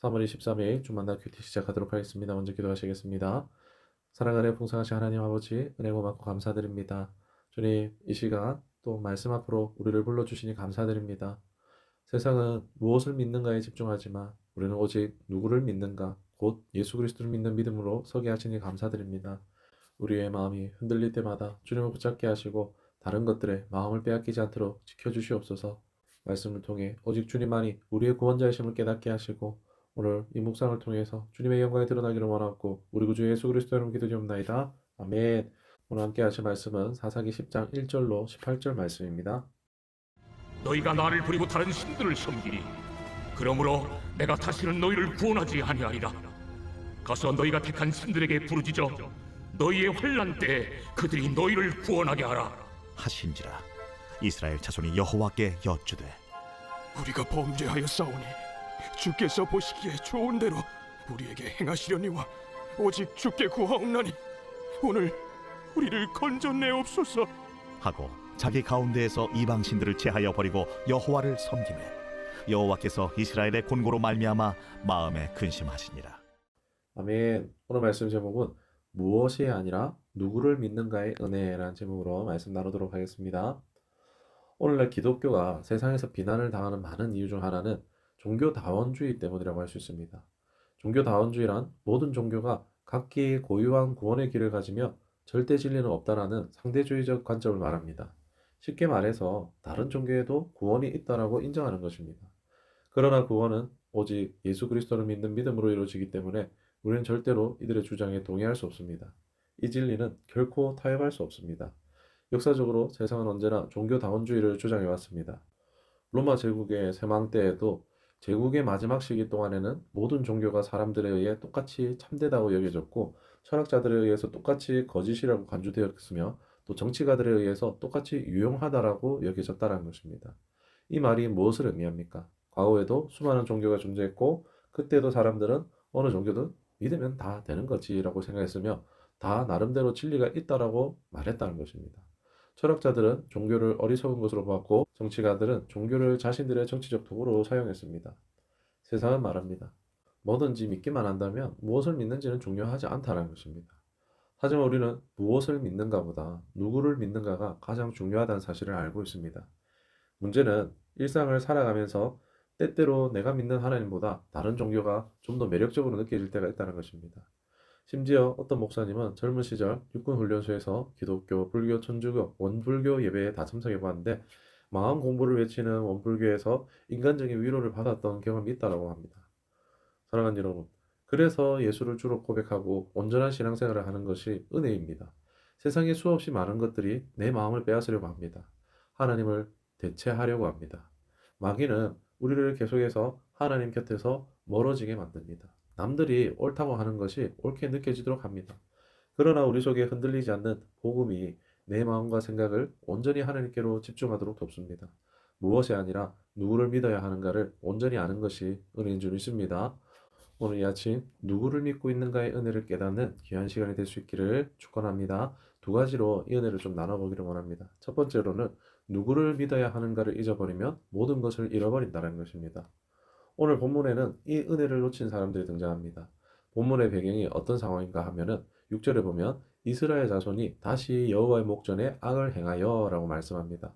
3월 23일 주만나 큐티 시작하도록 하겠습니다. 먼저 기도하시겠습니다. 사랑하는 풍성하신 하나님 아버지, 은혜 고맙고 감사드립니다. 주님, 이 시간 또 말씀 앞으로 우리를 불러주시니 감사드립니다. 세상은 무엇을 믿는가에 집중하지만 우리는 오직 누구를 믿는가, 곧 예수 그리스도를 믿는 믿음으로 서게 하시니 감사드립니다. 우리의 마음이 흔들릴 때마다 주님을 붙잡게 하시고 다른 것들에 마음을 빼앗기지 않도록 지켜주시옵소서. 말씀을 통해 오직 주님만이 우리의 구원자이심을 깨닫게 하시고 오늘 이 묵상을 통해서 주님의 영광이 드러나기를 원하고 우리 구주 예수 그리스도 이름으로 기도드립니다. 아멘. 오늘 함께 하실 말씀은 사사기 10장 1절로 18절 말씀입니다. 너희가 나를 버리고 다른 신들을 섬기니 그러므로 내가 다시는 너희를 구원하지 아니하리라. 가서 너희가 택한 신들에게 부르짖어 너희의 환난 때에 그들이 너희를 구원하게 하라 하신지라. 이스라엘 자손이 여호와께 여쭈되 우리가 범죄하여 싸우니 주께서 보시기에 좋은 대로 우리에게 행하시려니와 오직 주께 구하옵나니 오늘 우리를 건져내옵소서. 하고 자기 가운데에서 이방 신들을 제하여 버리고 여호와를 섬기매 여호와께서 이스라엘의 곤고로 말미암아 마음에 근심하시니라. 아멘. 오늘 말씀 제목은 무엇이 아니라 누구를 믿는가의 은혜라는 제목으로 말씀 나누도록 하겠습니다. 오늘날 기독교가 세상에서 비난을 당하는 많은 이유 중 하나는 종교다원주의 때문이라고 할 수 있습니다. 종교다원주의란 모든 종교가 각기 고유한 구원의 길을 가지며 절대 진리는 없다라는 상대주의적 관점을 말합니다. 쉽게 말해서 다른 종교에도 구원이 있다라고 인정하는 것입니다. 그러나 구원은 오직 예수 그리스도를 믿는 믿음으로 이루어지기 때문에 우리는 절대로 이들의 주장에 동의할 수 없습니다. 이 진리는 결코 타협할 수 없습니다. 역사적으로 세상은 언제나 종교다원주의를 주장해 왔습니다. 로마 제국의 쇠망 때에도 제국의 마지막 시기 동안에는 모든 종교가 사람들에 의해 똑같이 참되다고 여겨졌고 철학자들에 의해서 똑같이 거짓이라고 간주되었으며 또 정치가들에 의해서 똑같이 유용하다라고 여겨졌다는 것입니다. 이 말이 무엇을 의미합니까? 과거에도 수많은 종교가 존재했고 그때도 사람들은 어느 종교든 믿으면 다 되는 거지라고 생각했으며 다 나름대로 진리가 있다라고 말했다는 것입니다. 철학자들은 종교를 어리석은 것으로 보았고 정치가들은 종교를 자신들의 정치적 도구로 사용했습니다. 세상은 말합니다. 뭐든지 믿기만 한다면 무엇을 믿는지는 중요하지 않다는 것입니다. 하지만 우리는 무엇을 믿는가보다 누구를 믿는가가 가장 중요하다는 사실을 알고 있습니다. 문제는 일상을 살아가면서 때때로 내가 믿는 하나님보다 다른 종교가 좀 더 매력적으로 느껴질 때가 있다는 것입니다. 심지어 어떤 목사님은 젊은 시절 육군훈련소에서 기독교, 불교, 천주교, 원불교 예배에 다 참석해 보았는데 마음 공부를 외치는 원불교에서 인간적인 위로를 받았던 경험이 있다고 합니다. 사랑하는 여러분, 그래서 예수를 주로 고백하고 온전한 신앙생활을 하는 것이 은혜입니다. 세상에 수없이 많은 것들이 내 마음을 빼앗으려고 합니다. 하나님을 대체하려고 합니다. 마귀는 우리를 계속해서 하나님 곁에서 멀어지게 만듭니다. 남들이 옳다고 하는 것이 옳게 느껴지도록 합니다. 그러나 우리 속에 흔들리지 않는 복음이 내 마음과 생각을 온전히 하나님께로 집중하도록 돕습니다. 무엇이 아니라 누구를 믿어야 하는가를 온전히 아는 것이 은혜인 줄 믿습니다. 오늘 이 아침 누구를 믿고 있는가의 은혜를 깨닫는 귀한 시간이 될 수 있기를 축원합니다. 두 가지로 이 은혜를 좀 나눠보기를 원합니다. 첫 번째로는 누구를 믿어야 하는가를 잊어버리면 모든 것을 잃어버린다는 것입니다. 오늘 본문에는 이 은혜를 놓친 사람들이 등장합니다. 본문의 배경이 어떤 상황인가 하면은 6절에 보면 이스라엘 자손이 다시 여호와의 목전에 악을 행하여 라고 말씀합니다.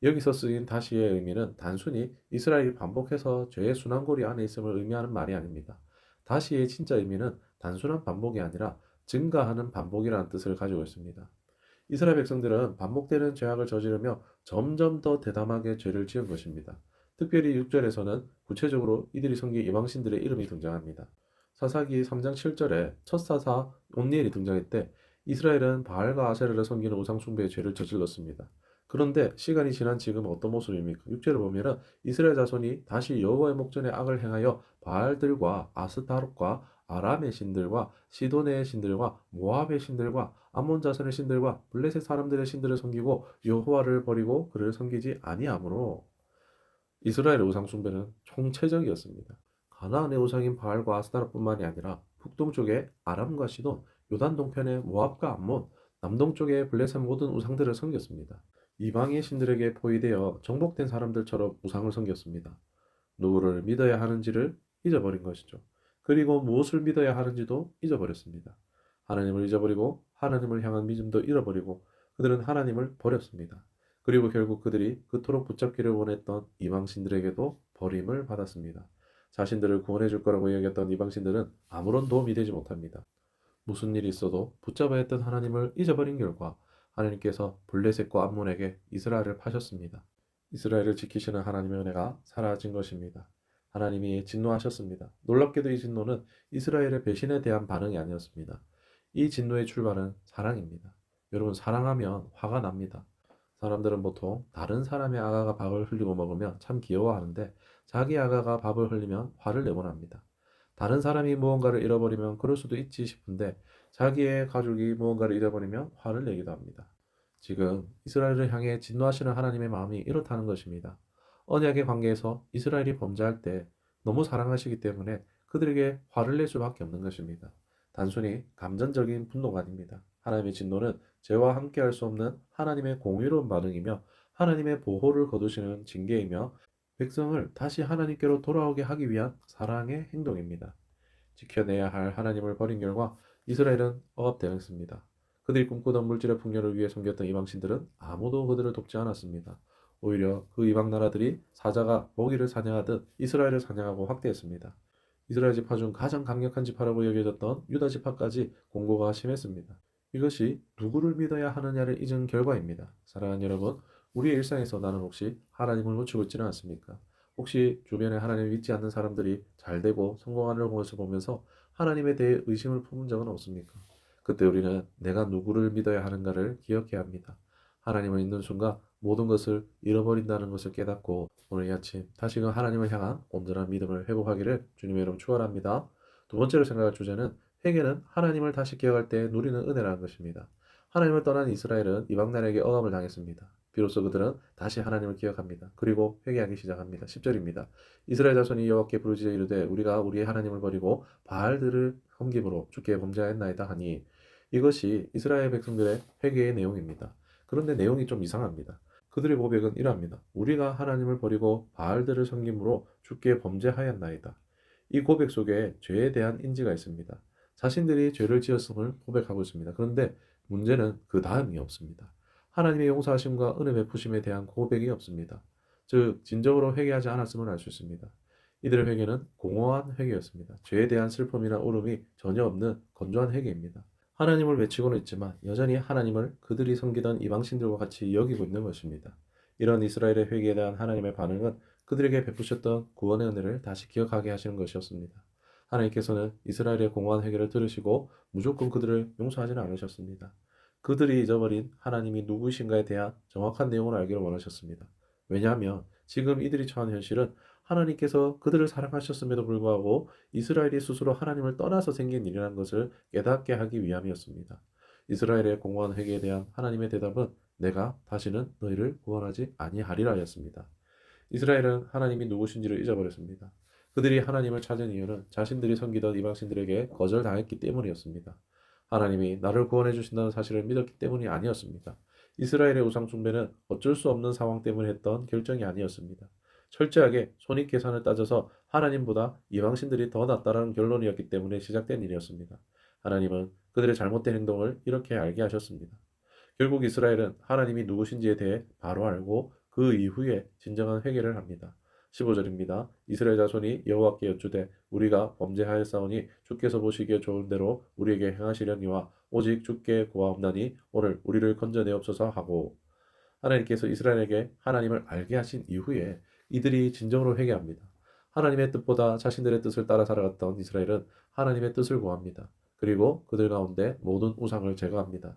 여기서 쓰인 다시의 의미는 단순히 이스라엘이 반복해서 죄의 순환고리 안에 있음을 의미하는 말이 아닙니다. 다시의 진짜 의미는 단순한 반복이 아니라 증가하는 반복이라는 뜻을 가지고 있습니다. 이스라엘 백성들은 반복되는 죄악을 저지르며 점점 더 대담하게 죄를 지은 것입니다. 특별히 6절에서는 구체적으로 이들이 섬긴 이방신들의 이름이 등장합니다. 사사기 3장 7절에 첫 사사 온니엘이 등장했대 이스라엘은 바알과 아세라를 섬기는 우상 숭배의 죄를 저질렀습니다. 그런데 시간이 지난 지금 어떤 모습입니까? 6절을 보면은 이스라엘 자손이 다시 여호와의 목전에 악을 행하여 바알들과 아스타롯과 아람의 신들과 시돈의 신들과 모압의 신들과 암몬 자손의 신들과 블레셋 사람들의 신들을 섬기고 여호와를 버리고 그를 섬기지 아니하므로 이스라엘의 우상 숭배는 총체적이었습니다. 가나안의 우상인 바알과 아스타롯뿐만이 아니라 북동쪽의 아람과 시돈, 요단 동편의 모압과 암몬, 남동쪽의 블레셋 모든 우상들을 섬겼습니다. 이방의 신들에게 포위되어 정복된 사람들처럼 우상을 섬겼습니다. 누구를 믿어야 하는지를 잊어버린 것이죠. 그리고 무엇을 믿어야 하는지도 잊어버렸습니다. 하나님을 잊어버리고 하나님을 향한 믿음도 잃어버리고 그들은 하나님을 버렸습니다. 그리고 결국 그들이 그토록 붙잡기를 원했던 이방신들에게도 버림을 받았습니다. 자신들을 구원해 줄 거라고 여겼던 이방신들은 아무런 도움이 되지 못합니다. 무슨 일이 있어도 붙잡아야 했던 하나님을 잊어버린 결과 하나님께서 블레셋과 암몬에게 이스라엘을 파셨습니다. 이스라엘을 지키시는 하나님의 은혜가 사라진 것입니다. 하나님이 진노하셨습니다. 놀랍게도 이 진노는 이스라엘의 배신에 대한 반응이 아니었습니다. 이 진노의 출발은 사랑입니다. 여러분, 사랑하면 화가 납니다. 사람들은 보통 다른 사람의 아가가 밥을 흘리고 먹으면 참 귀여워하는데 자기 아가가 밥을 흘리면 화를 내곤 합니다. 다른 사람이 무언가를 잃어버리면 그럴 수도 있지 싶은데 자기의 가족이 무언가를 잃어버리면 화를 내기도 합니다. 지금 이스라엘을 향해 진노하시는 하나님의 마음이 이렇다는 것입니다. 언약의 관계에서 이스라엘이 범죄할 때 너무 사랑하시기 때문에 그들에게 화를 낼 수밖에 없는 것입니다. 단순히 감정적인 분노가 아닙니다. 하나님의 진노는 죄와 함께할 수 없는 하나님의 공의로운 반응이며 하나님의 보호를 거두시는 징계이며 백성을 다시 하나님께로 돌아오게 하기 위한 사랑의 행동입니다. 지켜내야 할 하나님을 버린 결과 이스라엘은 억압되었습니다. 그들이 꿈꾸던 물질의 풍요를 위해 섬겼던 이방신들은 아무도 그들을 돕지 않았습니다. 오히려 그 이방 나라들이 사자가 먹이를 사냥하듯 이스라엘을 사냥하고 확대했습니다. 이스라엘 지파 중 가장 강력한 지파라고 여겨졌던 유다 지파까지 공고가 심했습니다. 이것이 누구를 믿어야 하느냐를 잊은 결과입니다. 사랑하는 여러분, 우리의 일상에서 나는 혹시 하나님을 놓치고 있지는 않습니까? 혹시 주변에 하나님을 믿지 않는 사람들이 잘되고 성공하는 것을 보면서 하나님에 대해 의심을 품은 적은 없습니까? 그때 우리는 내가 누구를 믿어야 하는가를 기억해야 합니다. 하나님을 믿는 순간 모든 것을 잃어버린다는 것을 깨닫고 오늘 이 아침 다시금 하나님을 향한 온전한 믿음을 회복하기를 주님의 이름으로 축원합니다. 두 번째로 생각할 주제는 회개는 하나님을 다시 기억할 때 누리는 은혜라는 것입니다. 하나님을 떠난 이스라엘은 이방 나라에게 억압을 당했습니다. 비로소 그들은 다시 하나님을 기억합니다. 그리고 회개하기 시작합니다. 10절입니다. 이스라엘 자손이 여호와께 부르짖어 이르되 우리가 우리의 하나님을 버리고 바알들을 섬김으로 주께 범죄하였나이다 하니 이것이 이스라엘 백성들의 회개의 내용입니다. 그런데 내용이 좀 이상합니다. 그들의 고백은 이러합니다. 우리가 하나님을 버리고 바알들을 섬김으로 주께 범죄하였나이다. 이 고백 속에 죄에 대한 인지가 있습니다. 자신들이 죄를 지었음을 고백하고 있습니다. 그런데 문제는 그 다음이 없습니다. 하나님의 용서하심과 은혜 베푸심에 대한 고백이 없습니다. 즉 진정으로 회개하지 않았음을 알 수 있습니다. 이들의 회개는 공허한 회개였습니다. 죄에 대한 슬픔이나 울음이 전혀 없는 건조한 회개입니다. 하나님을 외치고는 있지만 여전히 하나님을 그들이 섬기던 이방신들과 같이 여기고 있는 것입니다. 이런 이스라엘의 회개에 대한 하나님의 반응은 그들에게 베푸셨던 구원의 은혜를 다시 기억하게 하시는 것이었습니다. 하나님께서는 이스라엘의 공허한 회개를 들으시고 무조건 그들을 용서하지는 않으셨습니다. 그들이 잊어버린 하나님이 누구이신가에 대한 정확한 내용을 알기를 원하셨습니다. 왜냐하면 지금 이들이 처한 현실은 하나님께서 그들을 사랑하셨음에도 불구하고 이스라엘이 스스로 하나님을 떠나서 생긴 일이라는 것을 깨닫게 하기 위함이었습니다. 이스라엘의 공허한 회개에 대한 하나님의 대답은 내가 다시는 너희를 구원하지 아니하리라였습니다. 이스라엘은 하나님이 누구신지를 잊어버렸습니다. 그들이 하나님을 찾은 이유는 자신들이 섬기던 이방신들에게 거절당했기 때문이었습니다. 하나님이 나를 구원해 주신다는 사실을 믿었기 때문이 아니었습니다. 이스라엘의 우상 숭배는 어쩔 수 없는 상황 때문에 했던 결정이 아니었습니다. 철저하게 손익 계산을 따져서 하나님보다 이방신들이 더 낫다라는 결론이었기 때문에 시작된 일이었습니다. 하나님은 그들의 잘못된 행동을 이렇게 알게 하셨습니다. 결국 이스라엘은 하나님이 누구신지에 대해 바로 알고 그 이후에 진정한 회개를 합니다. 15절입니다. 이스라엘 자손이 여호와께 여쭈되 우리가 범죄하였사오니 주께서 보시기에 좋은 대로 우리에게 행하시려니와 오직 주께 구하옵나니 오늘 우리를 건져내옵소서 하고 하나님께서 이스라엘에게 하나님을 알게 하신 이후에 이들이 진정으로 회개합니다. 하나님의 뜻보다 자신들의 뜻을 따라 살아갔던 이스라엘은 하나님의 뜻을 구합니다. 그리고 그들 가운데 모든 우상을 제거합니다.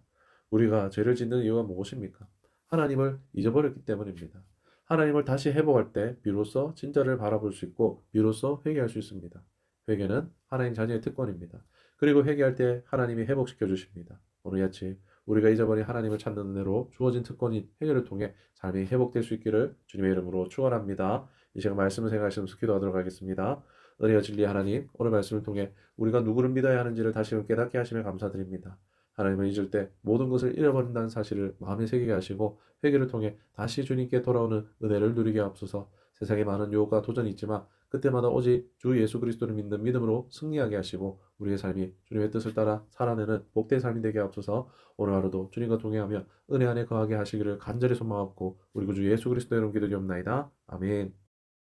우리가 죄를 짓는 이유가 무엇입니까? 하나님을 잊어버렸기 때문입니다. 하나님을 다시 회복할 때 비로소 진짜를 바라볼 수 있고 비로소 회개할 수 있습니다. 회개는 하나님 자녀의 특권입니다. 그리고 회개할 때 하나님이 회복시켜 주십니다. 오늘 아침 우리가 잊어버린 하나님을 찾는 은혜로 주어진 특권인 회개를 통해 삶이 회복될 수 있기를 주님의 이름으로 축원합니다. 이 시간 말씀을 생각하시면서 기도하도록 하겠습니다. 은혜와 진리 하나님, 오늘 말씀을 통해 우리가 누구를 믿어야 하는지를 다시금 깨닫게 하시며 감사드립니다. 하나님을 잊을 때 모든 것을 잃어버린다는 사실을 마음에 새기게 하시고 회개를 통해 다시 주님께 돌아오는 은혜를 누리게 하옵소서. 세상에 많은 유혹과 도전이 있지만 그때마다 오직 주 예수 그리스도를 믿는 믿음으로 승리하게 하시고 우리의 삶이 주님의 뜻을 따라 살아내는 복된 삶이 되게 하옵소서. 오늘 하루도 주님과 동행하며 은혜 안에 거하게 하시기를 간절히 소망하고 우리 구주 예수 그리스도의 이름 기도드리옵나이다. 아멘.